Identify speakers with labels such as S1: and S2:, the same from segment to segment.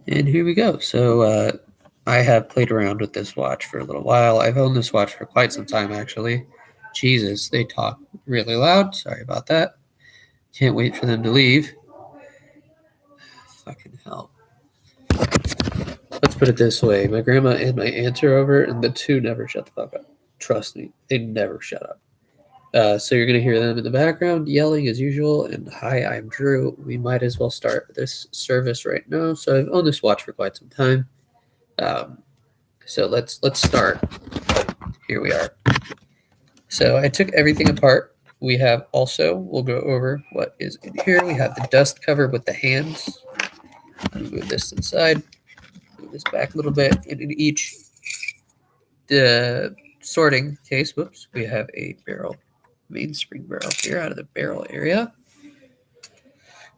S1: And here we go. So I have played around with this watch for a little while. I've owned this watch for quite some time, actually. Jesus, they talk really loud. Sorry about that. Can't wait for them to leave. Fucking hell. Let's put it this way. My grandma and my aunt are over, and the two never shut the fuck up. Trust me, they never shut up. So you're going to hear them in the background yelling as usual. And hi, I'm Drew. We might as well start this service right now. So I've owned this watch for quite some time. So let's start. Here we are. So I took everything apart. We have also, we'll go over what is in here. We have the dust cover with the hands. Move this inside. Move this back a little bit. And in each sorting case, whoops, we have a barrel, mainspring barrel here out of the barrel area.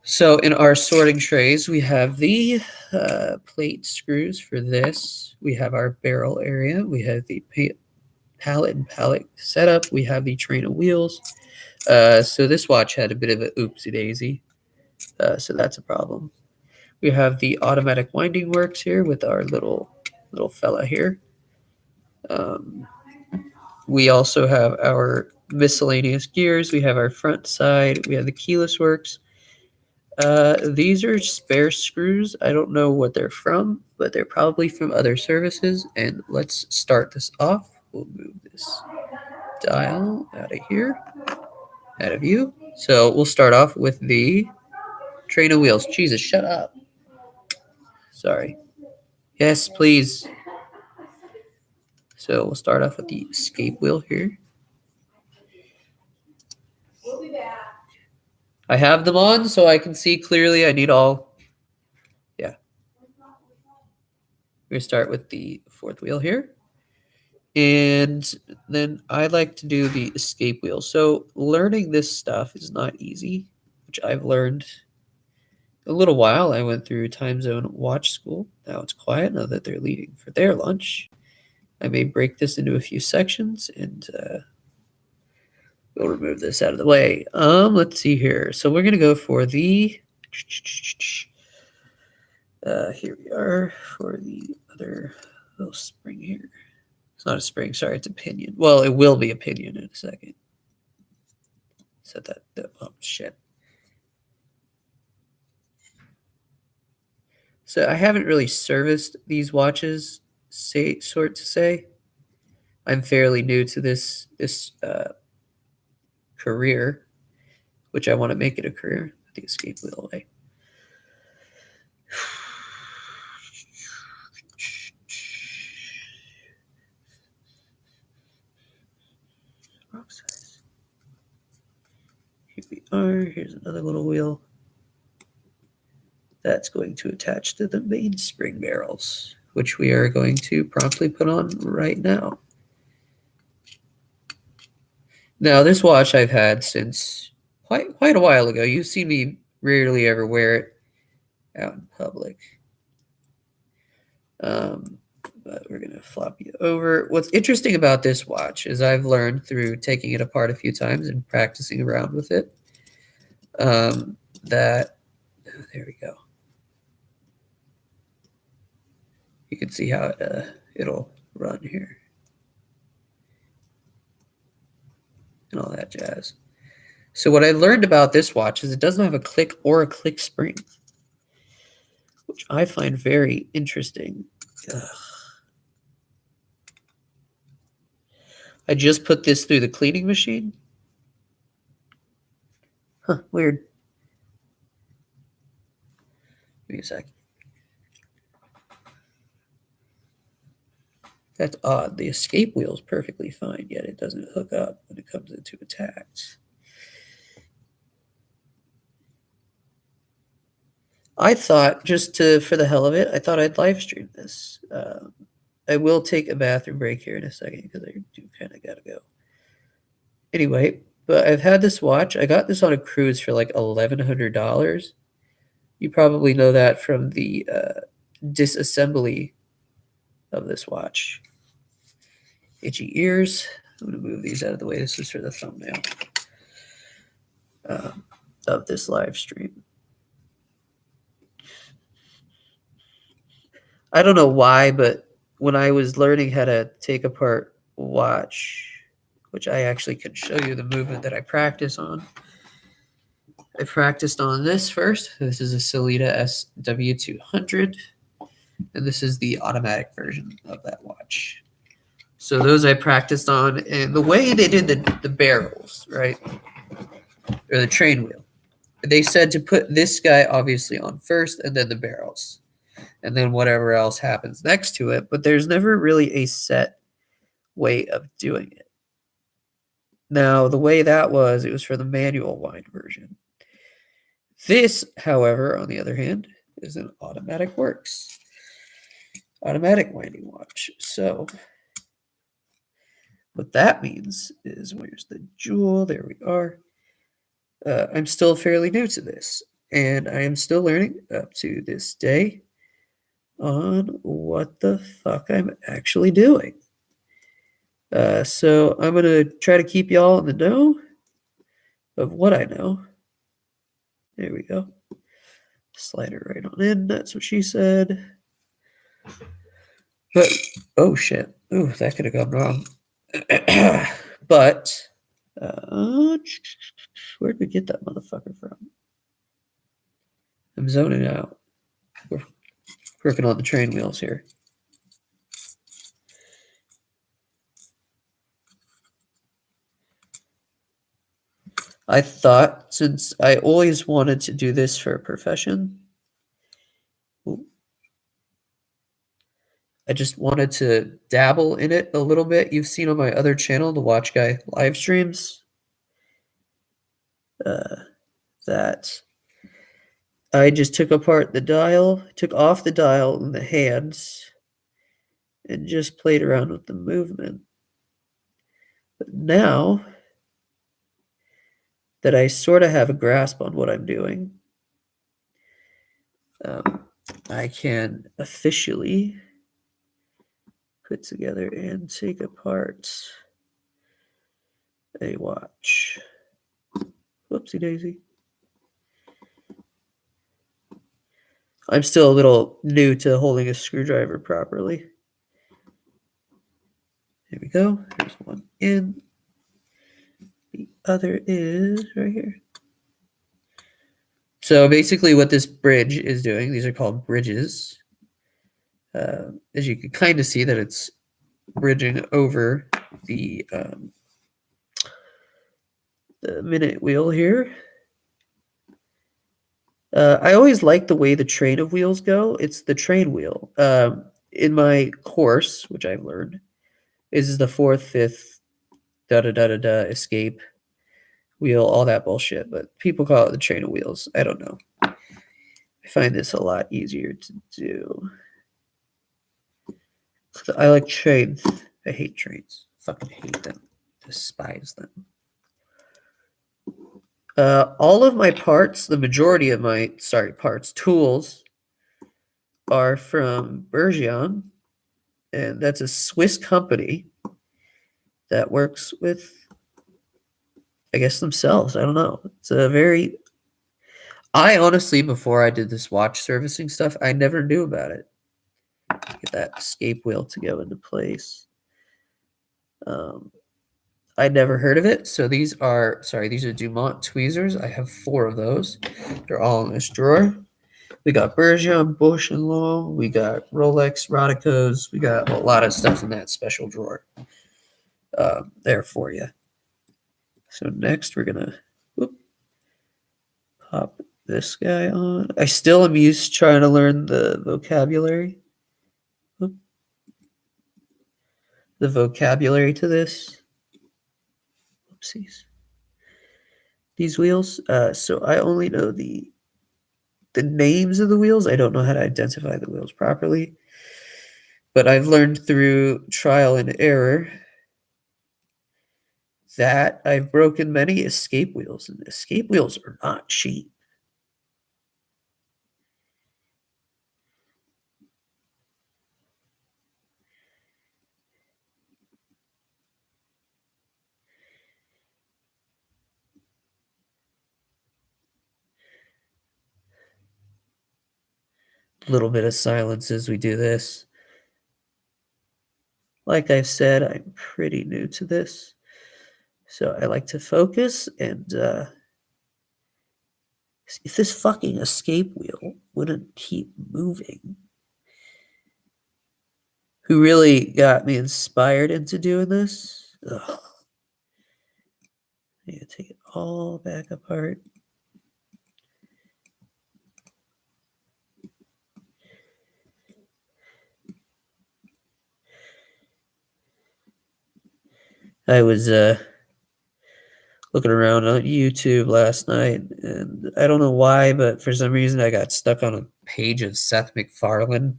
S1: So in our sorting trays, we have the plate screws for this. We have our barrel area. We have the pallet and pallet setup. We have the train of wheels. So this watch had a bit of an oopsie daisy. So that's a problem. We have the automatic winding works here with our little fella here. We also have our miscellaneous gears. We have our front side. We have the keyless works. These are spare screws. I don't know what they're from, but they're probably from other services. And let's start this off. We'll move this dial out of here, out of view. So we'll start off with the train of wheels. Jesus, shut up. Sorry. Yes, please. So we'll start off with the escape wheel here. We'll be back. I have them on so I can see clearly. I need all. Yeah. We're going to start with the fourth wheel here. And then I like to do the escape wheel. So learning this stuff is not easy, which I've learned a little while. I went through time zone watch school. Now it's quiet now that they're leaving for their lunch. I may break this into a few sections and we'll remove this out of the way. Let's see here. So we're going to go for the here we are for the other little spring here. It's not a spring, sorry, it's a pinion. Well, it will be a pinion in a second. Set that oh shit. So I haven't really serviced these watches, sort to say. I'm fairly new to this career, which I want to make it a career. Put the escape wheel away. Wrong size. Here we are. Here's another little wheel. That's going to attach to the main spring barrels, which we are going to promptly put on right now. Now, this watch I've had since quite a while ago. You see me rarely ever wear it out in public. But we're going to flop you over. What's interesting about this watch is I've learned through taking it apart a few times and practicing around with it that, there we go. You can see how it'll run here. And all that jazz. So what I learned about this watch is it doesn't have a click or a click spring, which I find very interesting. Ugh. I just put this through the cleaning machine. Huh, weird. Give me a sec. That's odd. The escape wheel is perfectly fine, yet it doesn't hook up when it comes into attacks. I thought, just for the hell of it, I thought I'd live stream this. I will take a bathroom break here in a second because I do kind of got to go. Anyway, but I've had this watch. I got this on a cruise for like $1,100. You probably know that from the disassembly of this watch. Itchy ears. I'm going to move these out of the way. This is for the thumbnail of this live stream. I don't know why, but when I was learning how to take apart watch, which I actually can show you the movement that I practice on. I practiced on this first. This is a Sellita SW200, and this is the automatic version of that watch. So those I practiced on, and the way they did the barrels, right, or the train wheel, they said to put this guy obviously on first, and then the barrels, and then whatever else happens next to it. But there's never really a set way of doing it. Now, the way that was, it was for the manual wind version. This, however, on the other hand, is an automatic works, automatic winding watch. So what that means is, where's the jewel? There we are. I'm still fairly new to this, and I am still learning up to this day on what the fuck I'm actually doing. So I'm going to try to keep y'all in the know of what I know. There we go. Slide it right on in. That's what she said. But, oh shit. Ooh, that could have gone wrong. But, where did we get that motherfucker from? I'm zoning out. We're working on the train wheels here. I thought, since I always wanted to do this for a profession, I just wanted to dabble in it a little bit. You've seen on my other channel, the Watch Guy live streams, that I just took apart the dial, took off the dial and the hands, and just played around with the movement. But now that I sort of have a grasp on what I'm doing, I can officially put together and take apart a watch. Whoopsie daisy. I'm still a little new to holding a screwdriver properly. Here we go. Here's one in. The other is right here. So basically what this bridge is doing, these are called bridges. As you can kind of see that it's bridging over the minute wheel here. I always like the way the train of wheels go. It's the train wheel. In my course, which I've learned, is the fourth, fifth, da-da-da-da-da, escape, wheel, all that bullshit. But people call it the train of wheels. I don't know. I find this a lot easier to do. I like trains. I hate trains. Fucking hate them. Despise them. All of my parts, the majority of my, tools are from Bergeon, and that's a Swiss company that works with, I guess, themselves. I don't know. It's a very, I honestly, before I did this watch servicing stuff, I never knew about it. Get that escape wheel to go into place. I never heard of it. So these are Dumont tweezers. I have 4 of those. They're all in this drawer. We got Bergeon, Bush and Long. We got Rolex, Rodicos. We got a lot of stuff in that special drawer there for you. So next we're going to pop this guy on. I still am used trying to learn the vocabulary. The vocabulary to this. Oopsies. These wheels. So I only know the names of the wheels. I don't know how to identify the wheels properly. But I've learned through trial and error that I've broken many escape wheels, and escape wheels are not cheap. little bit of silence as we do this. Like I've said, I'm pretty new to this, so I like to focus and if this fucking escape wheel wouldn't keep moving. Who really got me inspired into doing this? Ugh. I need to take it all back apart. I was looking around on YouTube last night, and I don't know why, but for some reason I got stuck on a page of Seth MacFarlane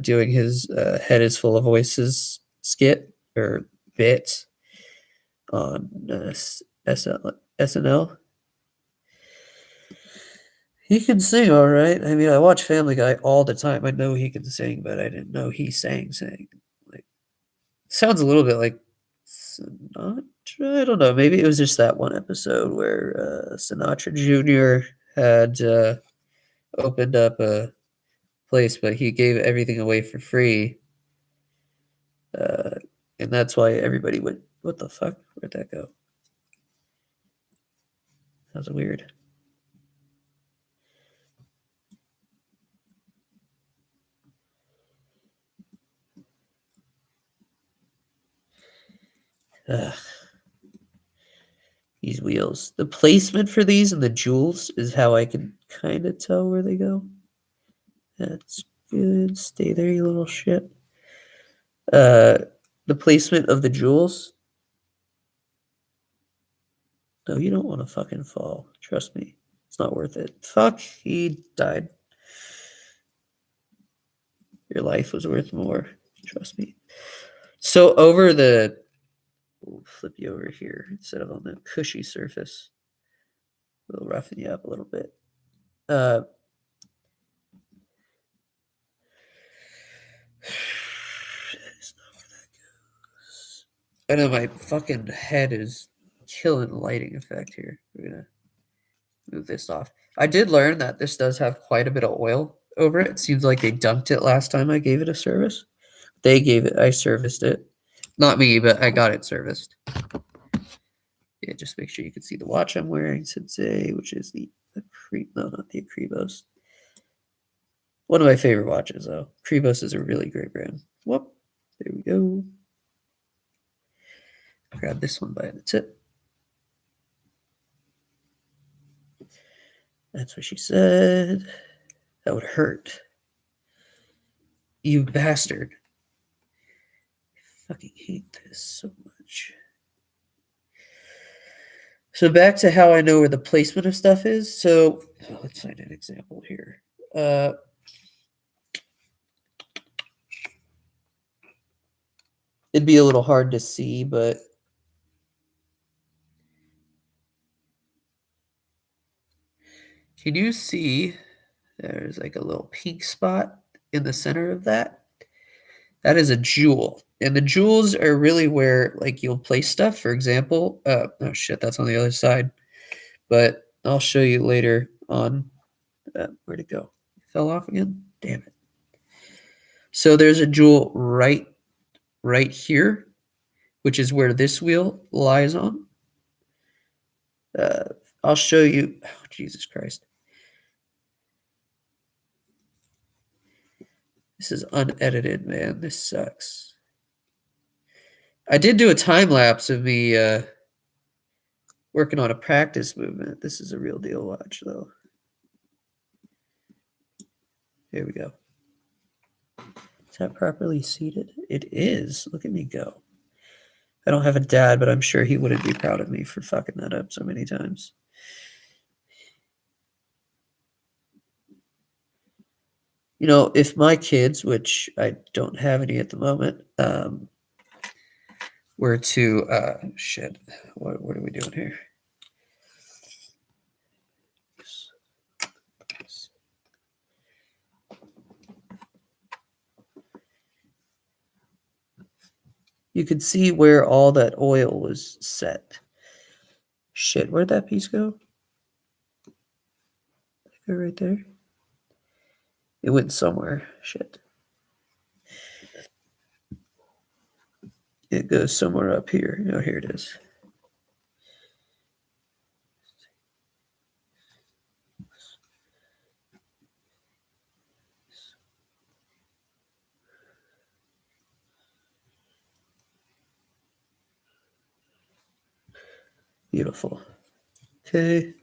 S1: doing his "Head is Full of Voices" skit or bit on SNL. He can sing all right. I mean, I watch Family Guy all the time. I know he can sing, but I didn't know he sang. Like, sounds a little bit like Sinatra. I don't know. Maybe it was just that one episode where Sinatra Jr. had opened up a place, but he gave everything away for free, uh, and that's why everybody went. What the fuck? Where'd that go? That was weird. Ugh. These wheels. The placement for these and the jewels is how I can kind of tell where they go. That's good. Stay there, you little shit. The placement of the jewels. No, you don't want to fucking fall. Trust me. It's not worth it. Fuck, he died. Your life was worth more. Trust me. So over the we'll flip you over here instead of on the cushy surface. We'll roughen you up a little bit. I know my fucking head is killing the lighting effect here. We're gonna move this off. I did learn that this does have quite a bit of oil over it. It seems like they dumped it last time I gave it a service. They gave it, I serviced it. Not me, but I got it serviced. Yeah, just make sure you can see the watch I'm wearing today, which is the no, not the Akribos. One of my favorite watches, though. Akribos is a really great brand. Whoop, there we go. Grab this one by the tip. That's what she said. That would hurt. You bastard. I fucking hate this so much. So back to how I know where the placement of stuff is. So let's find an example here. It'd be a little hard to see, but can you see there's like a little pink spot in the center of that? That is a jewel. And the jewels are really where like you'll place stuff. For example, oh shit, that's on the other side. But I'll show you later on. Where'd it go? It fell off again? Damn it. So there's a jewel right here, which is where this wheel lies on. I'll show you. Oh, Jesus Christ. This is unedited, man. This sucks. I did do a time lapse of me working on a practice movement. This is a real deal watch, though. Here we go. Is that properly seated? It is. Look at me go. I don't have a dad, but I'm sure he wouldn't be proud of me for fucking that up so many times. You know, if my kids, which I don't have any at the moment, were to shit, what are we doing here? You could see where all that oil was set. Shit, where'd that piece go? Go right there. It went somewhere. Shit. It goes somewhere up here. Oh, here it is. Beautiful. Okay.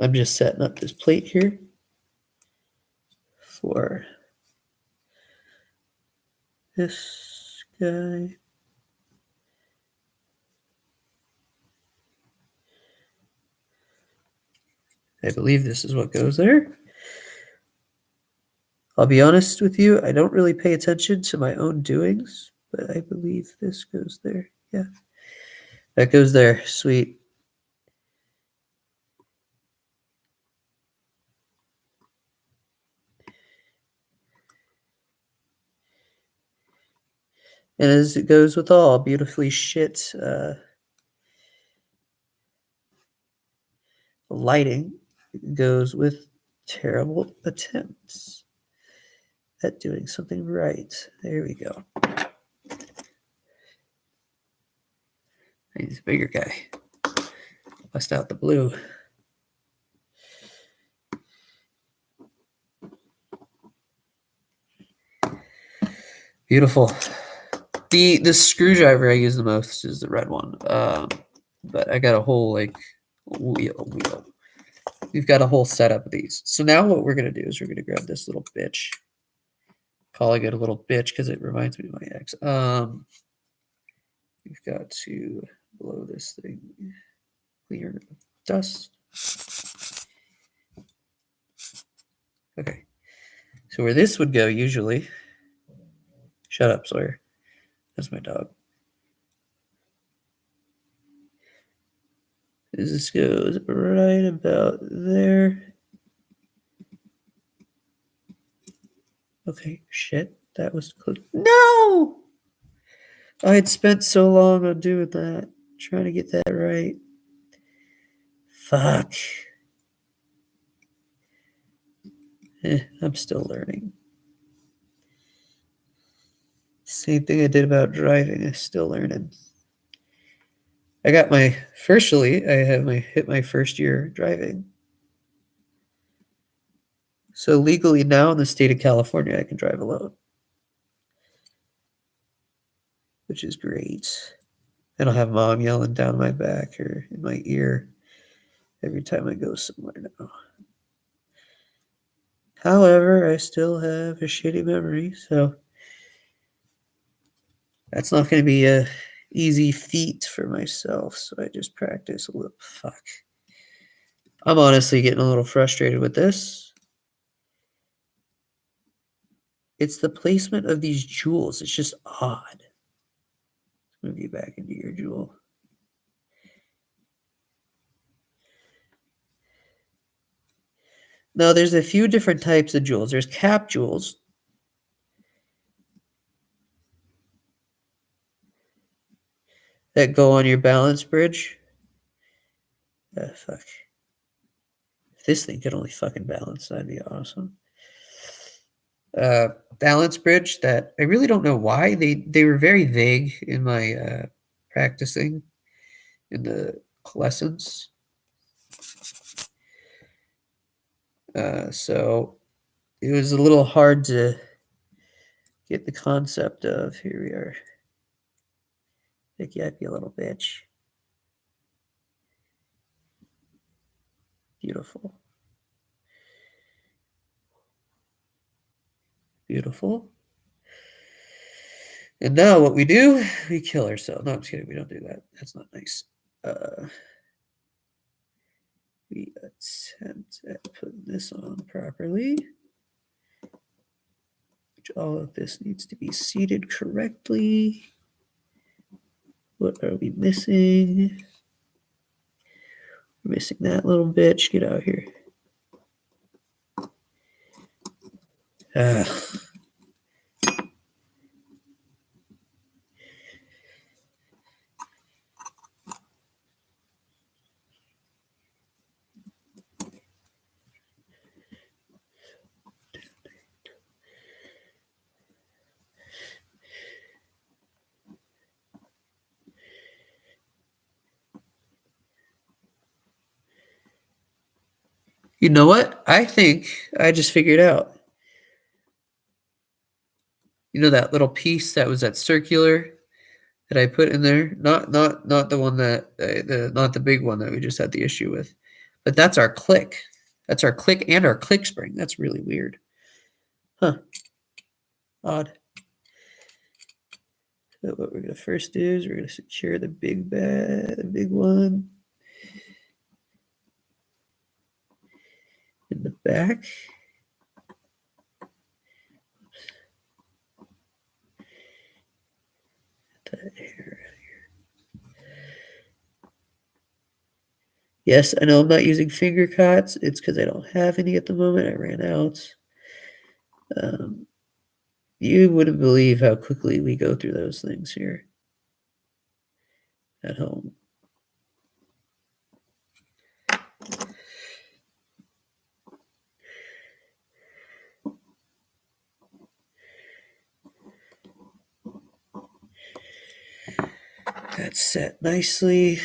S1: I'm just setting up this plate here for this guy. I believe this is what goes there. I'll be honest with you, I don't really pay attention to my own doings, but I believe this goes there. Yeah. That goes there. Sweet. And as it goes with all beautifully shit lighting, it goes with terrible attempts at doing something right. There we go. He's a bigger guy. Bust out the blue. Beautiful. The screwdriver I use the most is the red one. But I got a whole like wheel. We've got a whole setup of these. So now what we're gonna do is we're gonna grab this little bitch. Calling it a little bitch because it reminds me of my ex. We've got to blow this thing clear of dust. Okay. So where this would go usually. Shut up, Sawyer. That's my dog. This goes right about there. Okay, shit. That was close. No! I had spent so long on doing that. Trying to get that right. Fuck. I'm still learning. Same thing I did about driving. I'm still learning. I got my hit my first year driving. So legally now in the state of California, I can drive alone, which is great. I don't have mom yelling down my back or in my ear every time I go somewhere now. However, I still have a shitty memory, so that's not going to be a easy feat for myself. So I just practice a little. Fuck. I'm honestly getting a little frustrated with this. It's the placement of these jewels. It's just odd. Let's move you back into your jewel. Now, there's a few different types of jewels. There's cap jewels. That go on your balance bridge. Fuck. If this thing could only fucking balance, that'd be awesome. Balance bridge that I really don't know why. They were very vague in my practicing in the lessons. So it was a little hard to get the concept of. Here we are. Pick you up, you little bitch. Beautiful. Beautiful. And now what we do, we kill ourselves. No, I'm just kidding. We don't do that. That's not nice. We attempt at putting this on properly. All of this needs to be seated correctly. What are we missing? We're missing that little bitch. Get out here. You know what? I think I just figured out. You know that little piece that was that circular that I put in there? Not the one that not the big one that we just had the issue with. But that's our click. That's our click and our click spring. That's really weird. Huh. Odd. So what we're gonna first do is we're gonna secure the big one in the back. That here. Yes, I know I'm not using finger cots. It's because I don't have any at the moment. I ran out. You wouldn't believe how quickly we go through those things here at home. That's set nicely.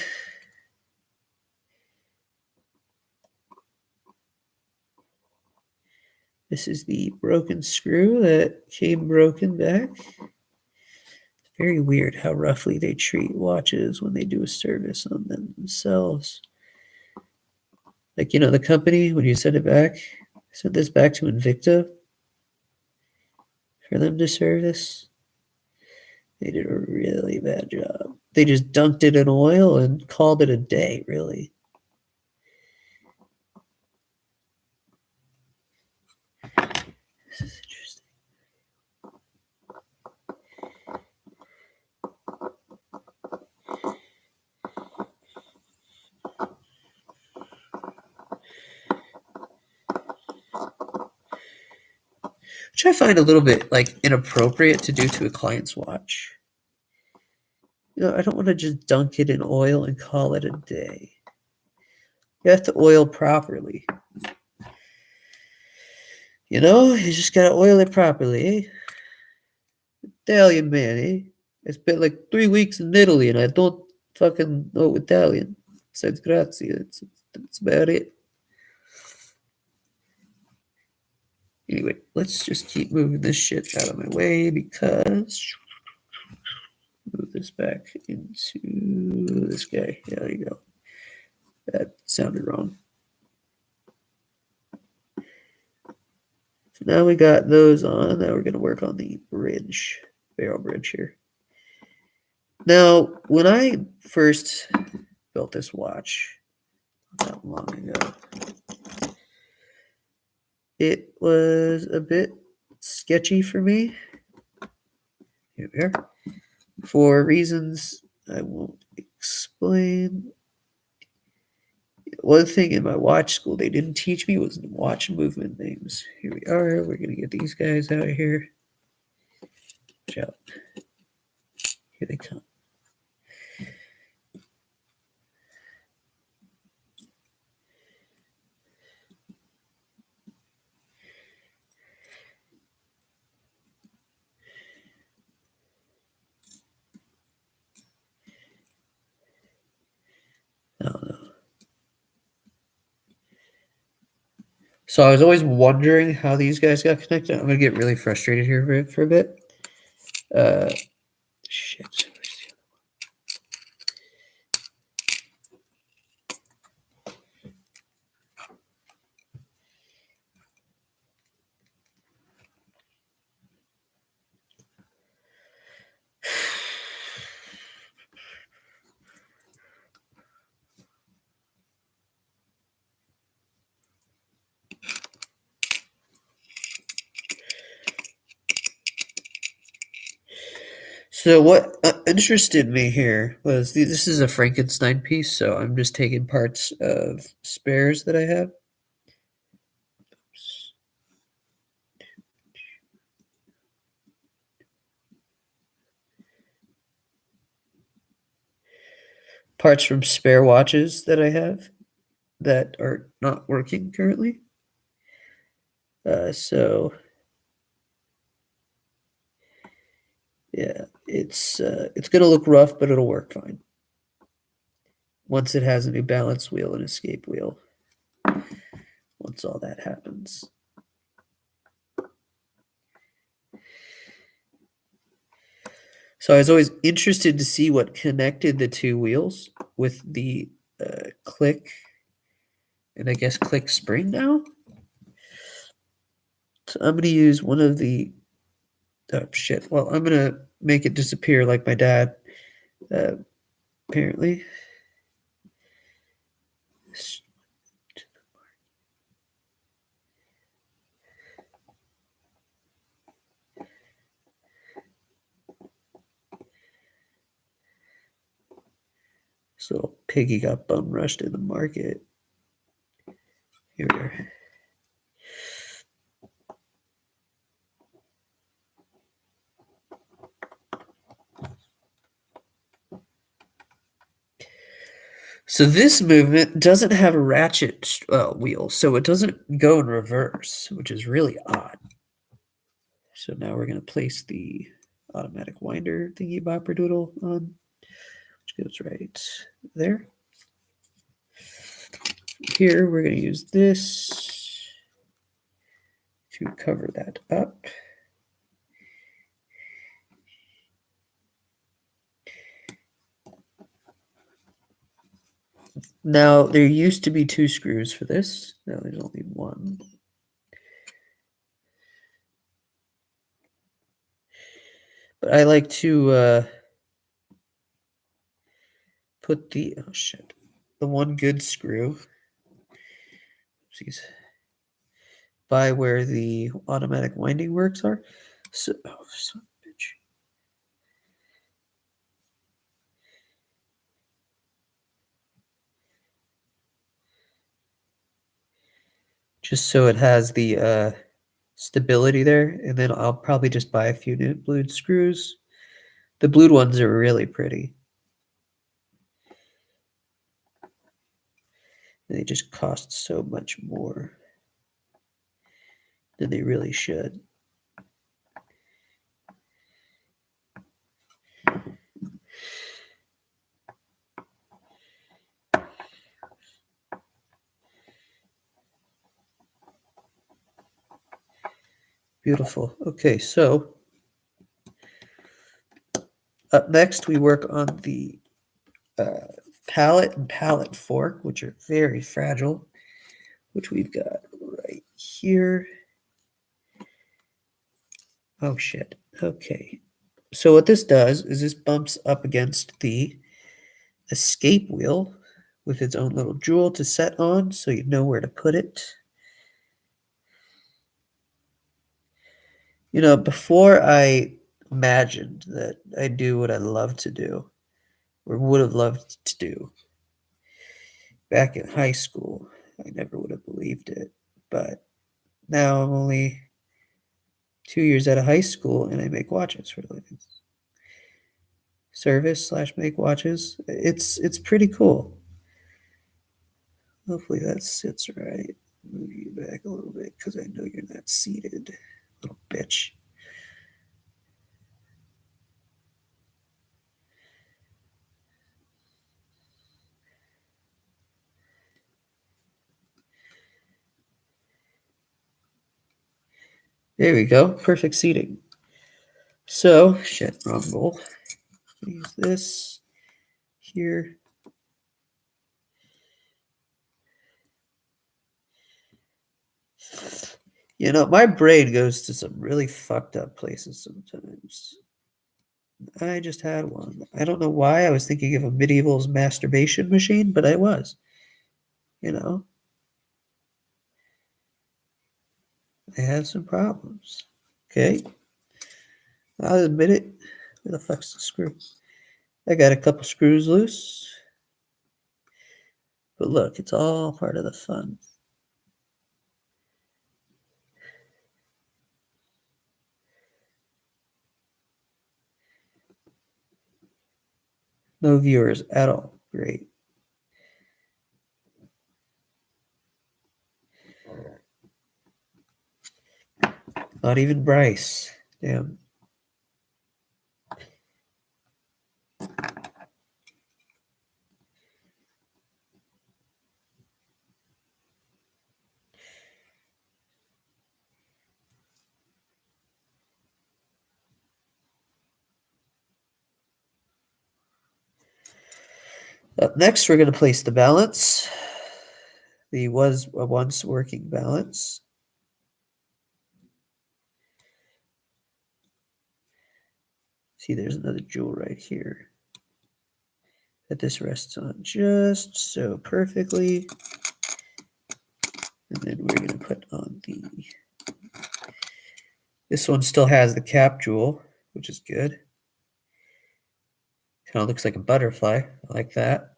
S1: This is the broken screw that came broken back. It's very weird how roughly they treat watches when they do a service on them themselves. Like, you know, the company, when you send it back, send this back to Invicta for them to service. They did a really bad job. They just dunked it in oil and called it a day, really. This is interesting. Which I find a little bit like inappropriate to do to a client's watch. You know, I don't want to just dunk it in oil and call it a day. You have to oil properly. You know, you just gotta oil it properly, eh? Italian man, eh? I spent like 3 weeks in Italy and I don't fucking know Italian. Besides grazie, that's about it. Anyway, let's just keep moving this shit out of my way because move this back into this guy. Yeah, there you go. That sounded wrong. So now we got those on. Now we're going to work on the bridge, barrel bridge here. Now, when I first built this watch not long ago, it was a bit sketchy for me. Here we are. For reasons I won't explain. One thing in my watch school they didn't teach me was watch movement names. Here we are. We're going to get these guys out of here. Watch out. Here they come. Oh, no. So I was always wondering how these guys got connected. I'm going to get really frustrated here for a bit. Shit. So what interested me here was this is a Frankenstein piece, so I'm just taking parts of spares that I have. Parts from spare watches that I have that are not working currently. So yeah, it's gonna look rough, but it'll work fine once it has a new balance wheel and escape wheel. once all that happens. So I was always interested to see what connected the two wheels with the click and I guess click spring now. So I'm going to use one of the, oh shit, well, I'm going to make it disappear like my dad, apparently. This little piggy got bum rushed in the market. Here we are. So this movement doesn't have a ratchet wheel, so it doesn't go in reverse, which is really odd. So now we're going to place the automatic winder thingy bopper doodle on, which goes right there. Here we're going to use this to cover that up. Now, there used to be 2 screws for this. Now there's only 1. But I like to put the, oh shit, the one good screw, oopsies, by where the automatic winding works are. So, oh, son of a bitch. Just so it has the stability there, and then I'll probably just buy a few new blued screws. The blued ones are really pretty. They just cost so much more than they really should. Beautiful. Okay, so up next we work on the pallet and pallet fork, which are very fragile, which we've got right here. Oh shit. Okay. So what this does is this bumps up against the escape wheel with its own little jewel to set on so you know where to put it. You know, before I imagined that I'd do what I love to do or would have loved to do back in high school, I never would have believed it. But now I'm only 2 years out of high school and I make watches for a living. Service / make watches. It's pretty cool. Hopefully that sits right. Move you back a little bit because I know you're not seated, little bitch. There we go. Perfect seating. So, shit, wrong bowl. Use this here. You know, my brain goes to some really fucked up places sometimes. I just had one. I don't know why I was thinking of a medieval's masturbation machine, but I was. You know, I had some problems. Okay. I'll admit it. Where the fuck's the screw? I got a couple screws loose. But look, it's all part of the fun. No viewers at all. Great. Not even Bryce. Damn. Up next, we're going to place the balance. The was a once working balance. See, there's another jewel right here that this rests on just so perfectly. And then we're going to put on the... This one still has the cap jewel, which is good. Kind of looks like a butterfly. I like that.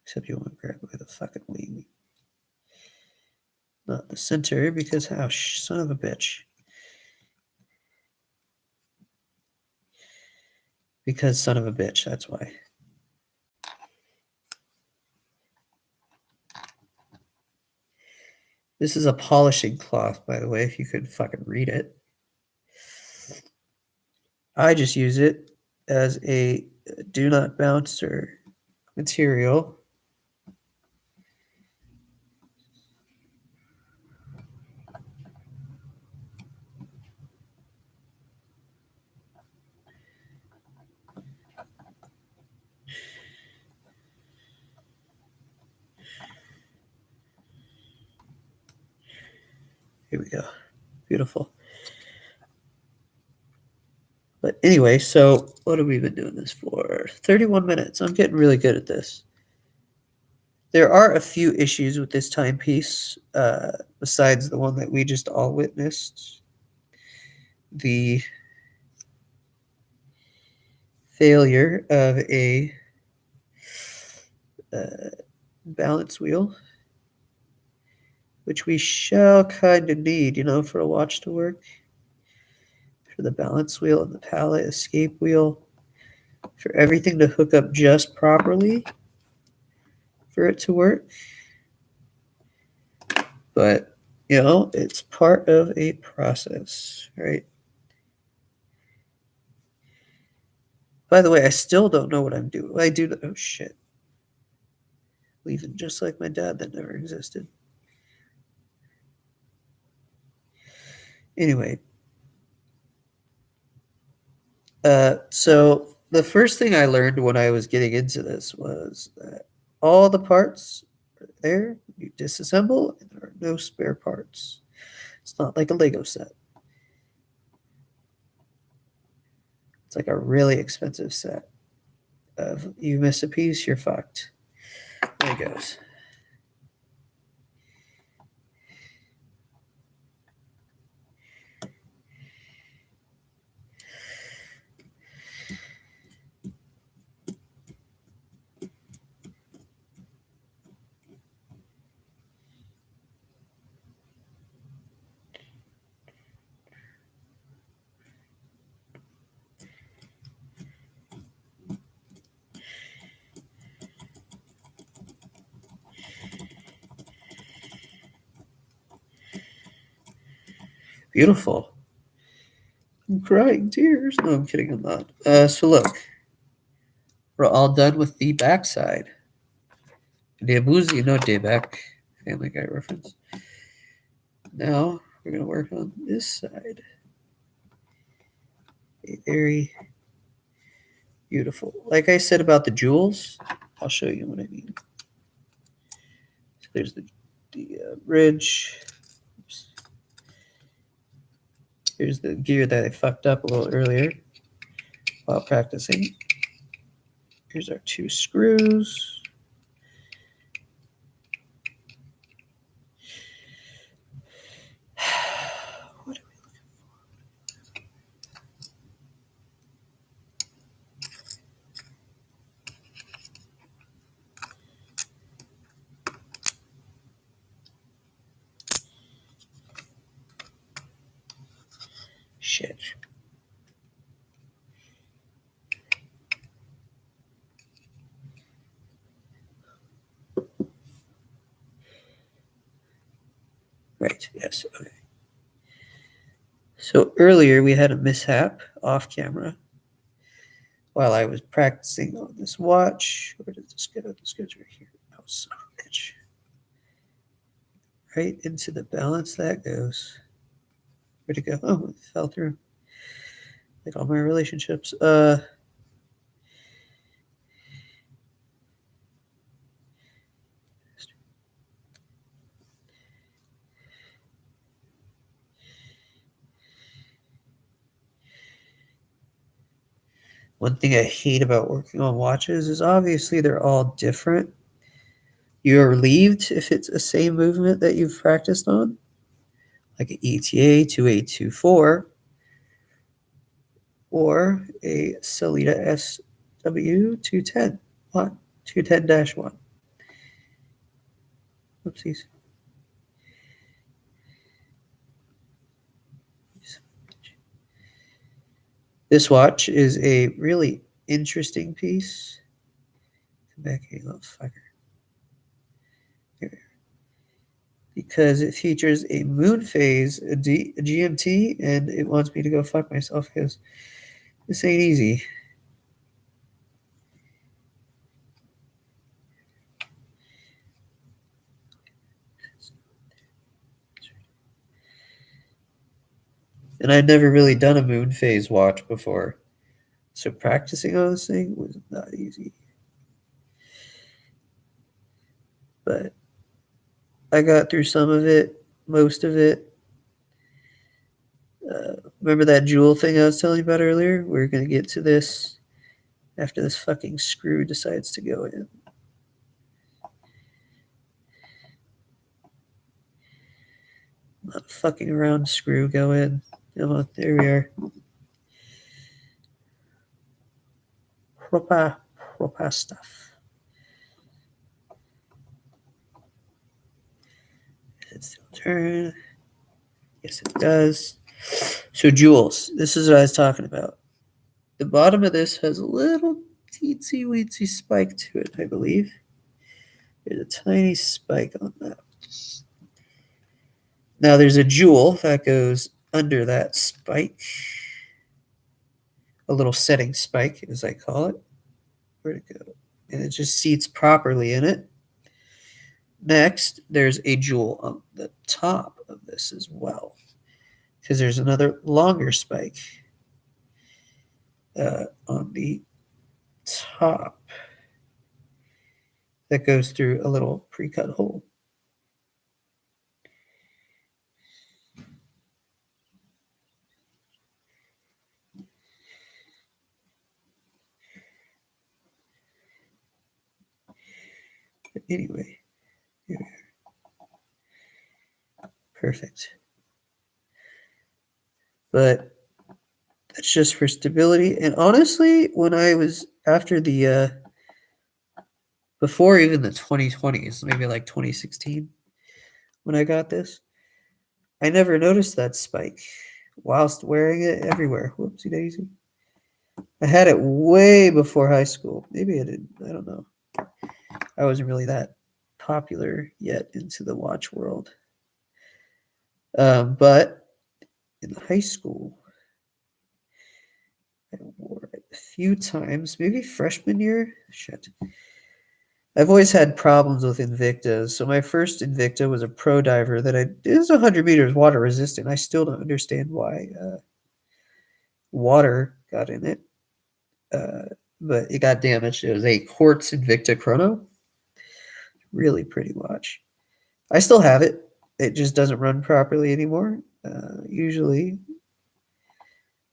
S1: Except you want to grab it with a fucking wing. Not the center, because son of a bitch. Because son of a bitch, that's why. This is a polishing cloth, by the way, if you could fucking read it. I just use it as a do not bounce material. Here we go. Beautiful. But anyway, so what have we been doing this for? 31 minutes. I'm getting really good at this. There are a few issues with this timepiece, besides the one that we just all witnessed. The failure of a balance wheel, which we shall kind of need, for a watch to work. For the balance wheel and the pallet escape wheel, for everything to hook up just properly for it to work. But, it's part of a process, right? By the way, I still don't know what I'm doing. I do. Oh, shit. Leaving just like my dad that never existed. Anyway. So the first thing I learned when I was getting into this was that all the parts are there. You disassemble, and there are no spare parts. It's not like a Lego set. It's like a really expensive set. You miss a piece, you're fucked. There it goes. Beautiful. I'm crying tears. No, I'm kidding. I'm not. So look, we're all done with the backside. Debuzi, no Dayback. Family Guy reference. Now we're gonna work on this side. Very beautiful. Like I said about the jewels, I'll show you what I mean. So there's the bridge. Oops. Here's the gear that I fucked up a little earlier while practicing. Here's our two screws. What are we looking for? Shit. Right, yes, okay. So earlier we had a mishap off camera while I was practicing on this watch. Where did this go? This goes right here. Oh, son of a bitch. Right into the balance that goes. Where'd it go? Oh, it fell through. Like all my relationships. One thing I hate about working on watches is obviously they're all different. You're relieved if it's the same movement that you've practiced on, like an ETA 2824 or a Salita SW 210 210-1. Oopsies. This watch is a really interesting piece. Come back here, little fucker. Here. Because it features a moon phase, a GMT, and it wants me to go fuck myself because this ain't easy. And I'd never really done a moon phase watch before. So practicing on this thing was not easy. But I got through some of it, most of it. Remember that jewel thing I was telling you about earlier? We're going to get to this after this fucking screw decides to go in. Not fucking around, screw, go in. Come on, there we are. Proper stuff. It still turn. Yes, it does. So jewels, this is what I was talking about. The bottom of this has a little teensy weensy spike to it, I believe. There's a tiny spike on that. Now there's a jewel that goes under that spike. A little setting spike, as I call it. Where'd it go? And it just seats properly in it. Next, there's a jewel on the top of this as well, because there's another longer spike on the top that goes through a little pre-cut hole. But anyway, here we are. Perfect. But that's just for stability. And honestly, when I was after the before even the 2020s, maybe like 2016, when I got this, I never noticed that spike whilst wearing it everywhere. Whoopsie daisy. I had it way before high school. Maybe I didn't. I don't know. I wasn't really that popular yet into the watch world. But in high school, I wore it a few times, maybe freshman year. Shit. I've always had problems with Invictas. So my first Invicta was a pro diver that is 100 meters water resistant. I still don't understand why water got in it. But it got damaged. It was a quartz Invicta Chrono. Really pretty watch. I still have it. It just doesn't run properly anymore. Usually,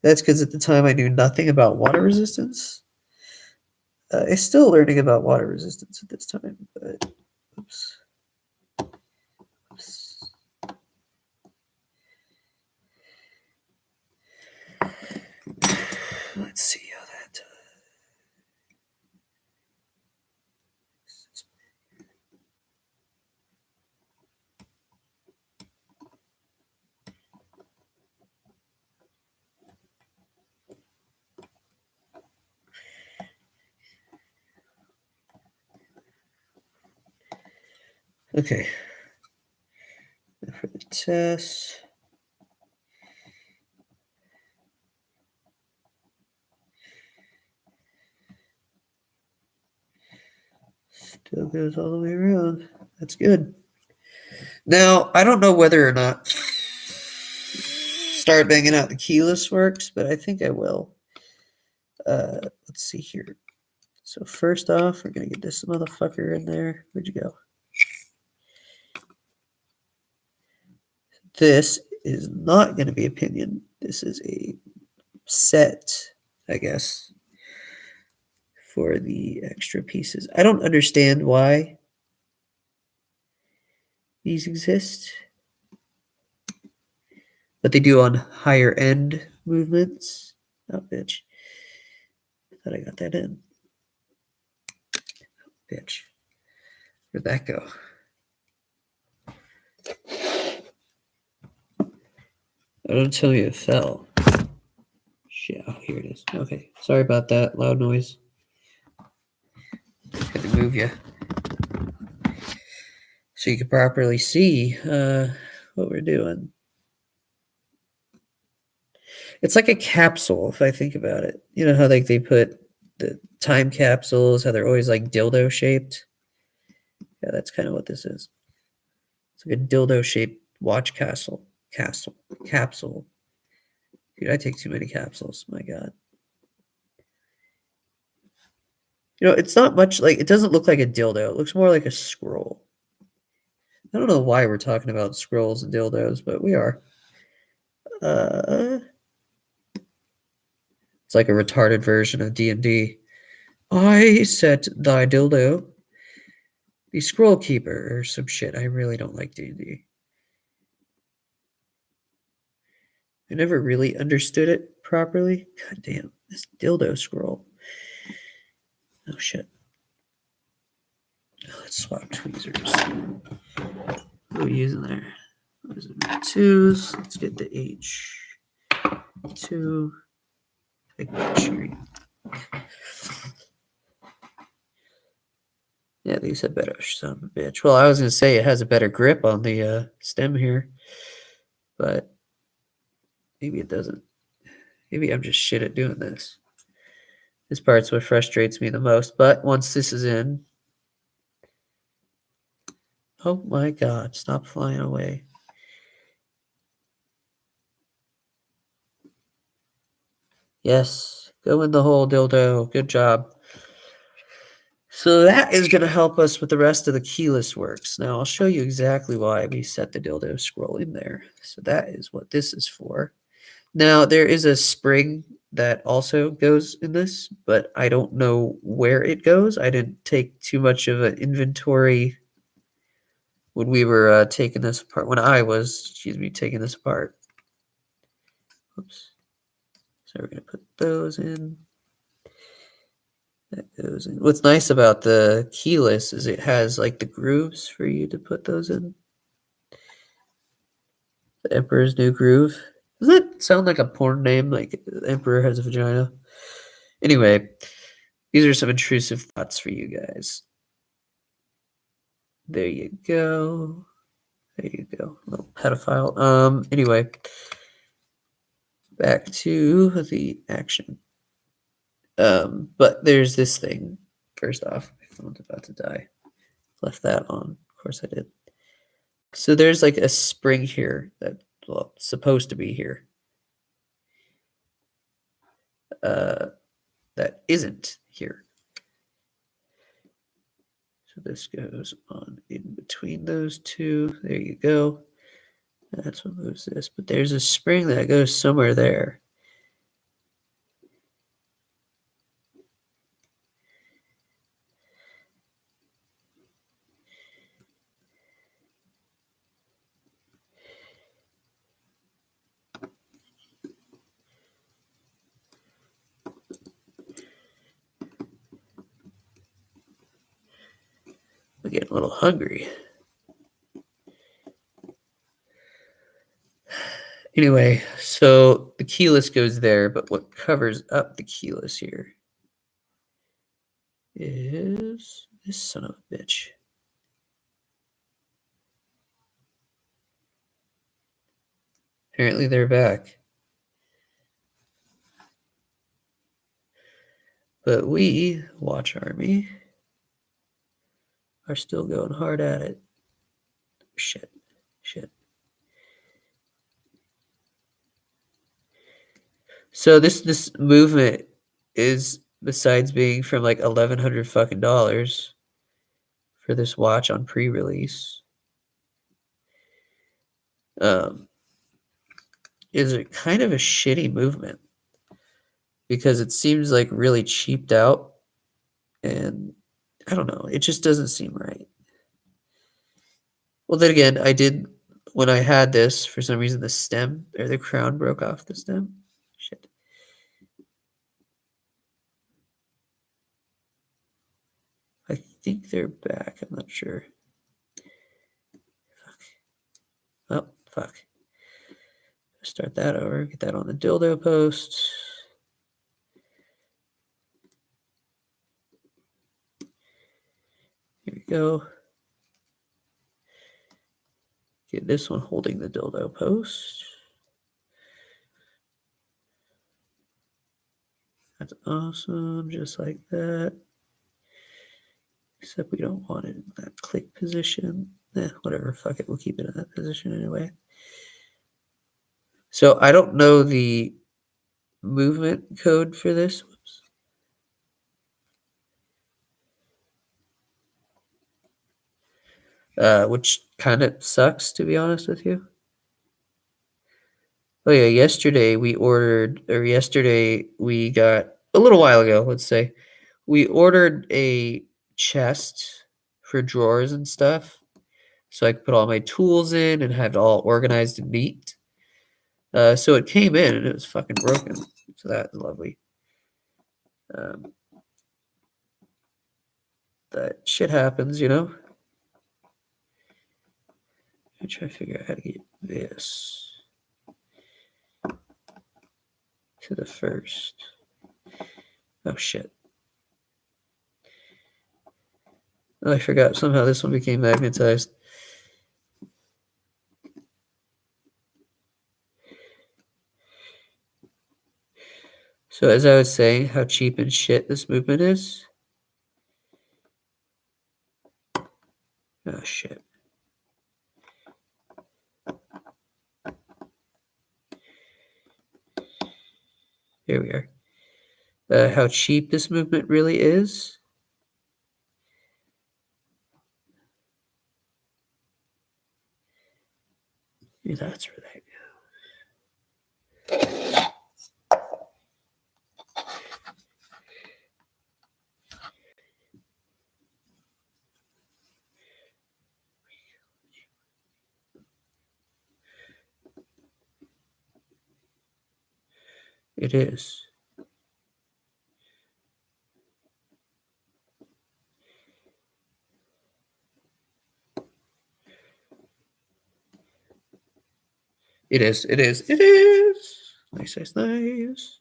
S1: that's because at the time I knew nothing about water resistance. I'm still learning about water resistance at this time, but oops. Let's see how that. Okay. For the test. Still goes all the way around. That's good. Now, I don't know whether or not start banging out the keyless works, but I think I will. Let's see here. So first off, we're going to get this motherfucker in there. Where'd you go? This is not going to be a pinion. This is a set, I guess. for the extra pieces. I don't understand why these exist, but they do on higher end movements. Oh, bitch. I thought I got that in. Bitch. Where'd that go? I don't tell you it fell. Shit, oh, here it is. Okay, sorry about that. Loud noise. Had to move you so you can properly see what we're doing. It's like a capsule, if I think about it. You know how like they put the time capsules, how they're always like dildo shaped? Yeah, that's kind of what this is. It's like a dildo shaped watch capsule. Dude, I take too many capsules. My God. You know, it's not much like it doesn't look like a dildo. It looks more like a scroll. I don't know why we're talking about scrolls and dildos, but we are. It's like a retarded version of D&D. I set thy dildo the scroll keeper or some shit. I really don't like D&D. I never really understood it properly. God damn, this dildo scroll. Oh shit. Let's swap tweezers. What are we using there? What is it? Twos. Let's get the H2. Yeah, these have better son of a bitch. Well, I was gonna say it has a better grip on the stem here, but maybe it doesn't. Maybe I'm just shit at doing this. This part's what frustrates me the most. But once this is in, oh my God! Stop flying away. Yes, go in the hole, dildo. Good job. So that is going to help us with the rest of the keyless works. Now I'll show you exactly why we set the dildo scroll in there. So that is what this is for. Now there is a spring that also goes in this, but I don't know where it goes. I didn't take too much of an inventory when we were taking this apart. When I was, taking this apart. Oops. So we're going to put those in. That goes in. What's nice about the keyless is it has like the grooves for you to put those in. The Emperor's New Groove. Does that sound like a porn name? Like the Emperor has a vagina? Anyway, these are some intrusive thoughts for you guys. There you go. There you go. Little pedophile. Anyway, back to the action. But there's this thing. First off, my phone's about to die. Left that on. Of course I did. So there's like a spring here that, well, supposed to be here. That isn't here. So this goes on in between those two. There you go. That's what moves this. But there's a spring that goes somewhere there. I'm getting a little hungry. Anyway, so the keyless goes there, but what covers up the keyless here is this son of a bitch. Apparently they're back. But we, Watch Army, are still going hard at it. Shit. So this movement is, besides being from like $1,100 fucking dollars for this watch on pre-release, is a kind of a shitty movement because it seems like really cheaped out And I don't know, it just doesn't seem right. Well, then again, I did when I had this, for some reason the stem or the crown broke off the stem. Shit. I think they're back. I'm not sure. Fuck. Oh, fuck. Start that over. Get that on the dildo post. Here we go. Get this one holding the dildo post. That's awesome. Just like that. Except we don't want it in that click position. Whatever. Fuck it. We'll keep it in that position anyway. So I don't know the movement code for this. Whoops. Which kind of sucks, to be honest with you. Oh yeah, yesterday we got, a little while ago, let's say, we ordered a chest for drawers and stuff, so I could put all my tools in and have it all organized and neat. So it came in and it was fucking broken. So that's lovely. That shit happens, you know? I try to figure out how to get this to the first. Oh shit. Oh, I forgot. Somehow this one became magnetized. So as I was saying, how cheap and shit this movement is. Oh shit. Here we are. How cheap this movement really is. Yeah, that's where that goes. It is. It is. It is. It is. Nice, nice, nice.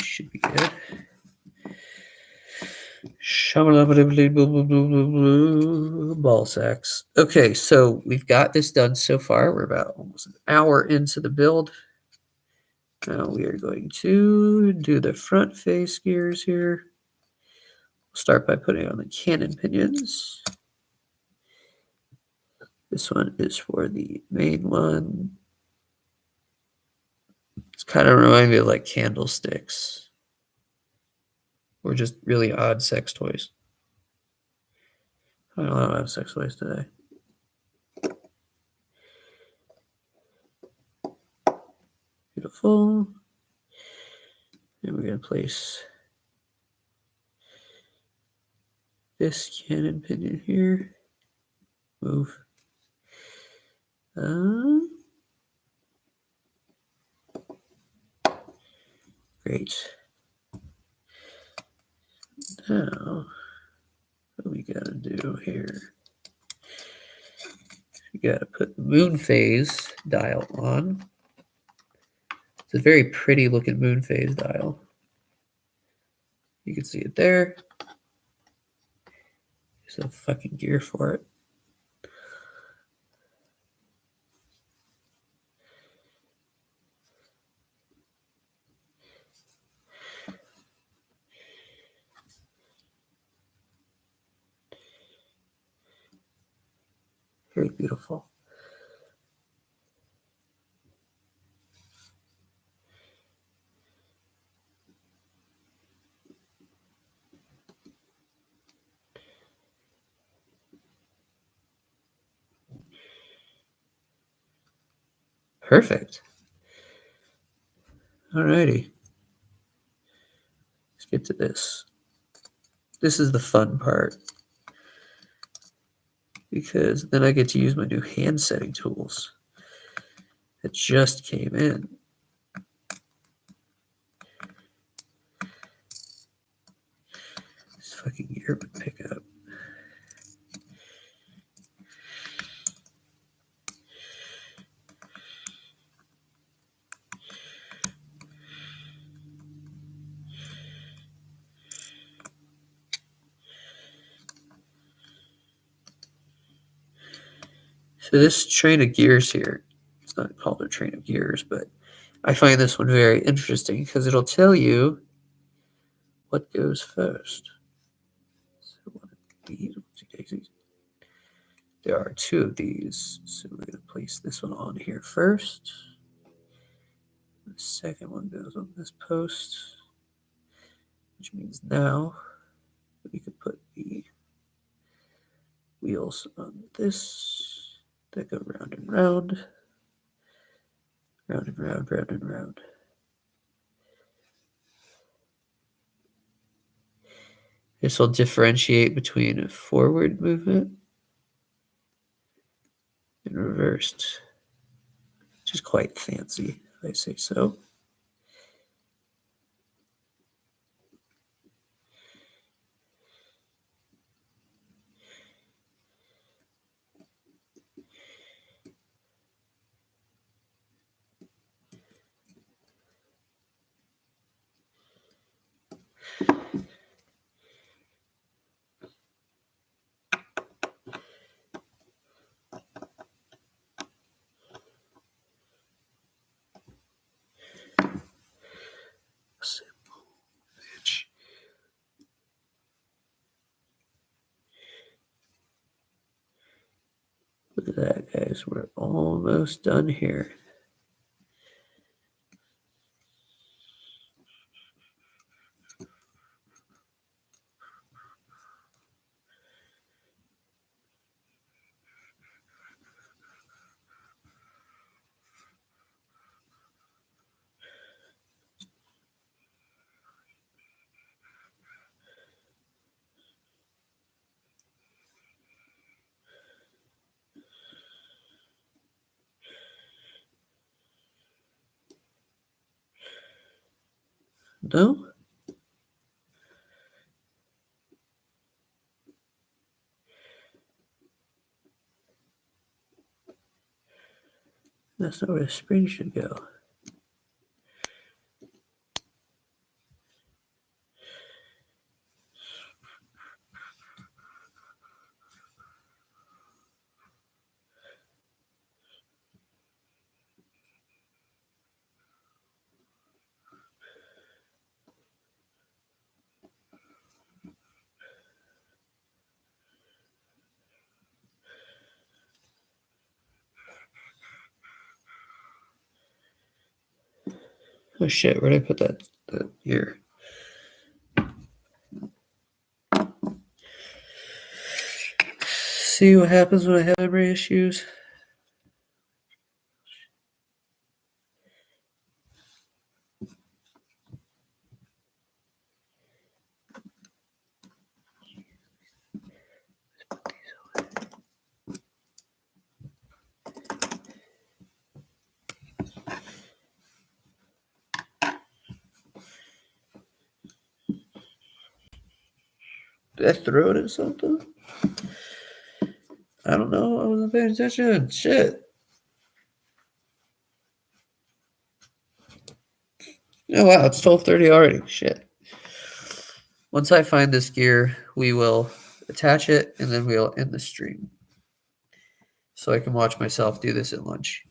S1: Should be good. Ball sacks. Okay, so we've got this done so far. We're about almost an hour into the build. Now we are going to do the front face gears here. We'll start by putting on the cannon pinions. This one is for the main one. It's kind of reminding me of like candlesticks or just really odd sex toys. I don't have sex toys today. Beautiful. And we're going to place this cannon pinion here. Move. Great. Now, what we got to do here? We got to put the moon phase dial on. It's a very pretty looking moon phase dial. You can see it there. There's a fucking gear for it. Very beautiful. Perfect. Alrighty. Let's get to this. This is the fun part. Because then I get to use my new hand setting tools that just came in. This fucking earbud pickup. So this train of gears here, it's not called a train of gears, but I find this one very interesting because it'll tell you what goes first. So one of these, there are two of these, so we're going to place this one on here first. The second one goes on this post, which means now we can put the wheels on this that go round and round, round and round, round and round. This will differentiate between a forward movement and reversed, which is quite fancy, if I say so. Look at that, guys. We're almost done here. No? That's not where the spring should go. Oh shit, where did I put that? Here. See what happens when I have memory issues? Did I throw it at something? I don't know. I wasn't paying attention. Shit. Oh wow, it's 12:30 already. Shit. Once I find this gear, we will attach it and then we'll end the stream. So I can watch myself do this at lunch.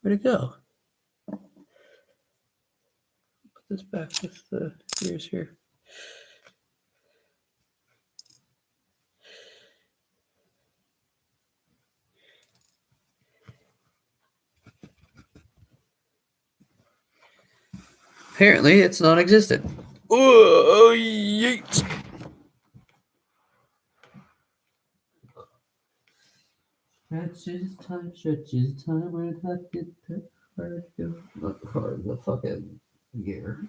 S1: Where'd it go? Put this back with the gears here. Apparently, it's non-existent. Oh, yeet. Stretches time, where that get hard to go. Not hard, the fucking gear.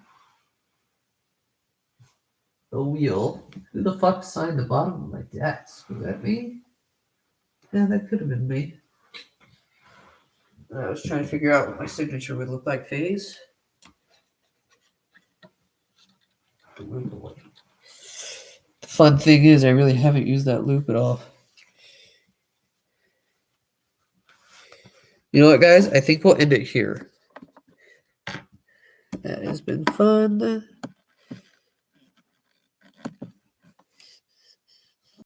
S1: The wheel. Who the fuck signed the bottom of my desk? Was that me? Yeah, that could have been me. I was trying to figure out what my signature would look like. Phase. The fun thing is, I really haven't used that loop at all. You know what, guys? I think we'll end it here. That has been fun.